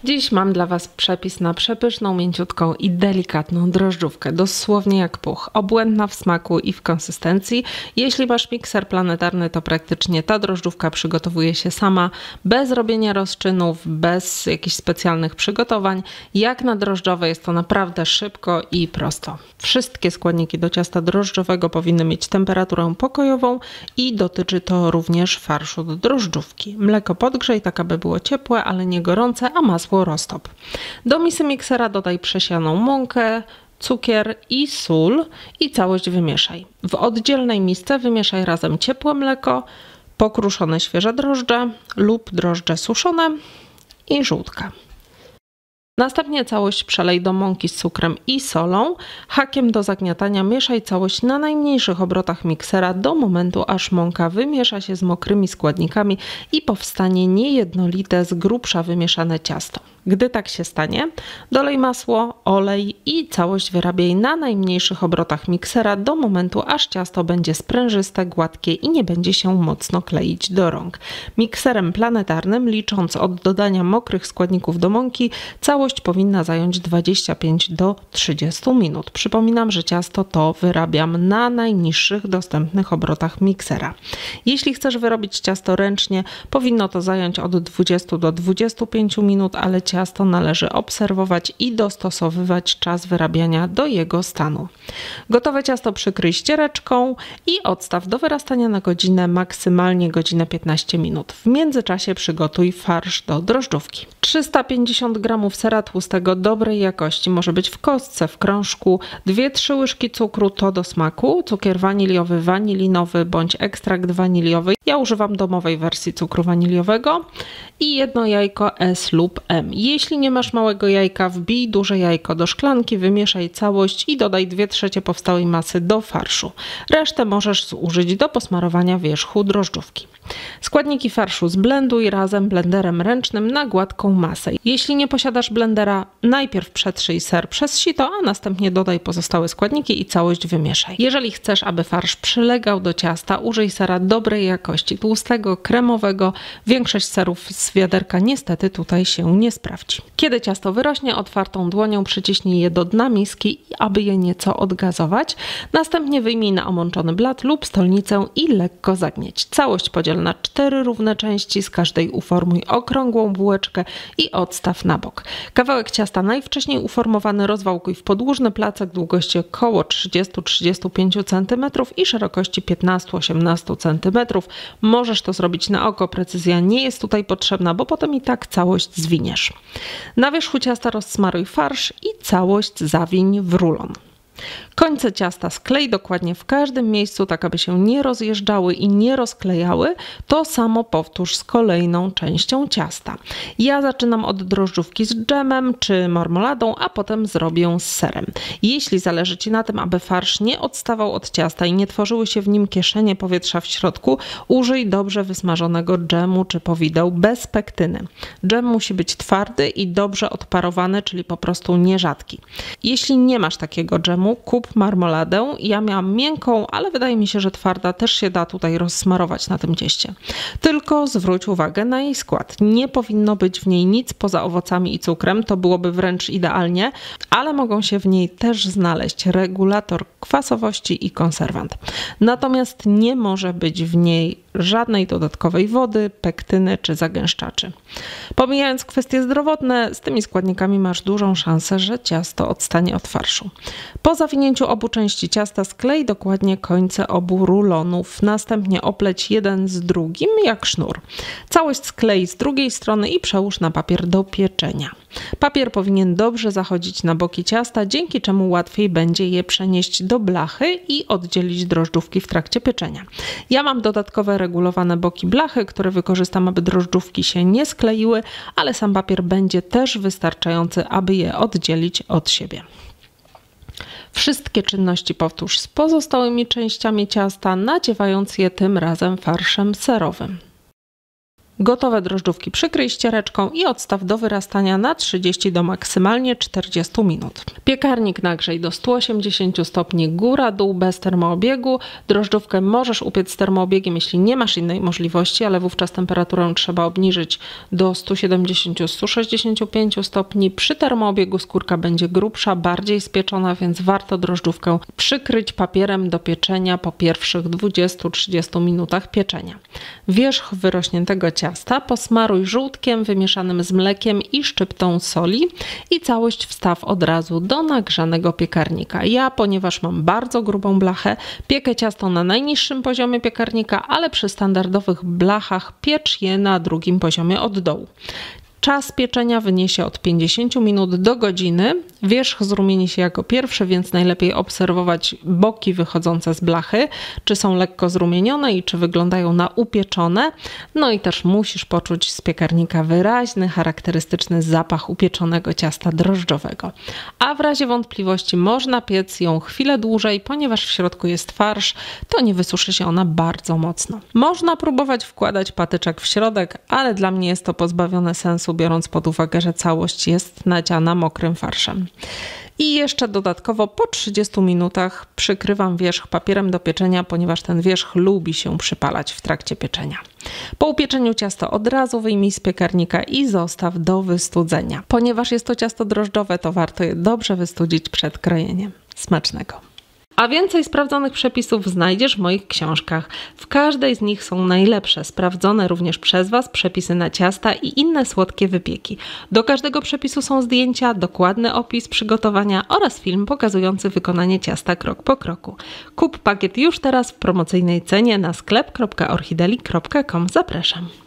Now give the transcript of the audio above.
Dziś mam dla Was przepis na przepyszną, mięciutką i delikatną drożdżówkę, dosłownie jak puch, obłędna w smaku i w konsystencji. Jeśli masz mikser planetarny, to praktycznie ta drożdżówka przygotowuje się sama, bez robienia rozczynów, bez jakichś specjalnych przygotowań. Jak na drożdżowe jest to naprawdę szybko i prosto. Wszystkie składniki do ciasta drożdżowego powinny mieć temperaturę pokojową i dotyczy to również farszu do drożdżówki. Mleko podgrzej, tak aby było ciepłe, ale nie gorące, a masło roztop. Do misy miksera dodaj przesianą mąkę, cukier i sól i całość wymieszaj. W oddzielnej misce wymieszaj razem ciepłe mleko, pokruszone świeże drożdże lub drożdże suszone i żółtka. Następnie całość przelej do mąki z cukrem i solą. Hakiem do zagniatania mieszaj całość na najmniejszych obrotach miksera do momentu, aż mąka wymiesza się z mokrymi składnikami i powstanie niejednolite, z grubsza wymieszane ciasto. Gdy tak się stanie, dolej masło, olej i całość wyrabiaj na najmniejszych obrotach miksera do momentu, aż ciasto będzie sprężyste, gładkie i nie będzie się mocno kleić do rąk. Mikserem planetarnym, licząc od dodania mokrych składników do mąki, całość powinna zająć 25 do 30 minut. Przypominam, że ciasto to wyrabiam na najniższych dostępnych obrotach miksera. Jeśli chcesz wyrobić ciasto ręcznie, powinno to zająć od 20 do 25 minut, ale ciasto należy obserwować i dostosowywać czas wyrabiania do jego stanu. Gotowe ciasto przykryj ściereczką i odstaw do wyrastania na godzinę, maksymalnie godzinę 15 minut. W międzyczasie przygotuj farsz do drożdżówki. 350 g sera tłustego dobrej jakości, może być w kostce, w krążku, 2-3 łyżki cukru, to do smaku, cukier waniliowy, wanilinowy bądź ekstrakt waniliowy. Ja używam domowej wersji cukru waniliowego i jedno jajko S lub M. Jeśli nie masz małego jajka, wbij duże jajko do szklanki, wymieszaj całość i dodaj 2/3 powstałej masy do farszu. Resztę możesz zużyć do posmarowania wierzchu drożdżówki. Składniki farszu zblenduj razem blenderem ręcznym na gładką masę. Jeśli nie posiadasz blendera, najpierw przetrzyj ser przez sito, a następnie dodaj pozostałe składniki i całość wymieszaj. Jeżeli chcesz, aby farsz przylegał do ciasta, użyj sera dobrej jakości, tłustego, kremowego. Większość serów z wiaderka niestety tutaj się nie sprawdzi. Kiedy ciasto wyrośnie, otwartą dłonią przyciśnij je do dna miski, aby je nieco odgazować. Następnie wyjmij na omączony blat lub stolnicę i lekko zagnieć. Całość podziel na 4 równe części, z każdej uformuj okrągłą bułeczkę i odstaw na bok. Kawałek ciasta najwcześniej uformowany rozwałkuj w podłużny placek długości około 30-35 cm i szerokości 15-18 cm. Możesz to zrobić na oko, precyzja nie jest tutaj potrzebna, bo potem i tak całość zwiniesz. Na wierzchu ciasta rozsmaruj farsz i całość zawiń w rulon. Końce ciasta sklej dokładnie w każdym miejscu, tak aby się nie rozjeżdżały i nie rozklejały. To samo powtórz z kolejną częścią ciasta. Ja zaczynam od drożdżówki z dżemem czy marmoladą, a potem zrobię z serem. Jeśli zależy Ci na tym, aby farsz nie odstawał od ciasta i nie tworzyły się w nim kieszenie powietrza w środku, użyj dobrze wysmażonego dżemu czy powideł bez pektyny. Dżem musi być twardy i dobrze odparowany, czyli po prostu nierzadki. Jeśli nie masz takiego dżemu, kup marmoladę. Ja miałam miękką, ale wydaje mi się, że twarda też się da tutaj rozsmarować na tym cieście. Tylko zwróć uwagę na jej skład. Nie powinno być w niej nic poza owocami i cukrem, to byłoby wręcz idealnie, ale mogą się w niej też znaleźć regulator kwasowości i konserwant. Natomiast nie może być w niej żadnej dodatkowej wody, pektyny czy zagęszczaczy. Pomijając kwestie zdrowotne, z tymi składnikami masz dużą szansę, że ciasto odstanie od farszu. Po zawinięciu obu części ciasta sklej dokładnie końce obu rulonów. Następnie opleć jeden z drugim jak sznur. Całość sklej z drugiej strony i przełóż na papier do pieczenia. Papier powinien dobrze zachodzić na boki ciasta, dzięki czemu łatwiej będzie je przenieść do blachy i oddzielić drożdżówki w trakcie pieczenia. Ja mam dodatkowe regulowane boki blachy, które wykorzystam, aby drożdżówki się nie skleiły, ale sam papier będzie też wystarczający, aby je oddzielić od siebie. Wszystkie czynności powtórz z pozostałymi częściami ciasta, nadziewając je tym razem farszem serowym. Gotowe drożdżówki przykryj ściereczką i odstaw do wyrastania na 30 do maksymalnie 40 minut. Piekarnik nagrzej do 180 stopni góra-dół bez termoobiegu. Drożdżówkę możesz upiec termoobiegiem, jeśli nie masz innej możliwości, ale wówczas temperaturę trzeba obniżyć do 170-165 stopni. Przy termoobiegu skórka będzie grubsza, bardziej spieczona, więc warto drożdżówkę przykryć papierem do pieczenia po pierwszych 20-30 minutach pieczenia. Wierzch wyrośniętego ciasta posmaruj żółtkiem wymieszanym z mlekiem i szczyptą soli i całość wstaw od razu do nagrzanego piekarnika. Ja, ponieważ mam bardzo grubą blachę, piekę ciasto na najniższym poziomie piekarnika, ale przy standardowych blachach piecz je na drugim poziomie od dołu. Czas pieczenia wyniesie od 50 minut do godziny. Wierzch zrumieni się jako pierwszy, więc najlepiej obserwować boki wychodzące z blachy, czy są lekko zrumienione i czy wyglądają na upieczone. No i też musisz poczuć z piekarnika wyraźny, charakterystyczny zapach upieczonego ciasta drożdżowego. A w razie wątpliwości można piec ją chwilę dłużej, ponieważ w środku jest farsz, to nie wysuszy się ona bardzo mocno. Można próbować wkładać patyczek w środek, ale dla mnie jest to pozbawione sensu, biorąc pod uwagę, że całość jest nadziana mokrym farszem. I jeszcze dodatkowo po 30 minutach przykrywam wierzch papierem do pieczenia, ponieważ ten wierzch lubi się przypalać w trakcie pieczenia. Po upieczeniu ciasto od razu wyjmij z piekarnika i zostaw do wystudzenia. Ponieważ jest to ciasto drożdżowe, to warto je dobrze wystudzić przed krojeniem. Smacznego! A więcej sprawdzonych przepisów znajdziesz w moich książkach. W każdej z nich są najlepsze, sprawdzone również przez Was przepisy na ciasta i inne słodkie wypieki. Do każdego przepisu są zdjęcia, dokładny opis przygotowania oraz film pokazujący wykonanie ciasta krok po kroku. Kup pakiet już teraz w promocyjnej cenie na sklep.orchideli.com. Zapraszam.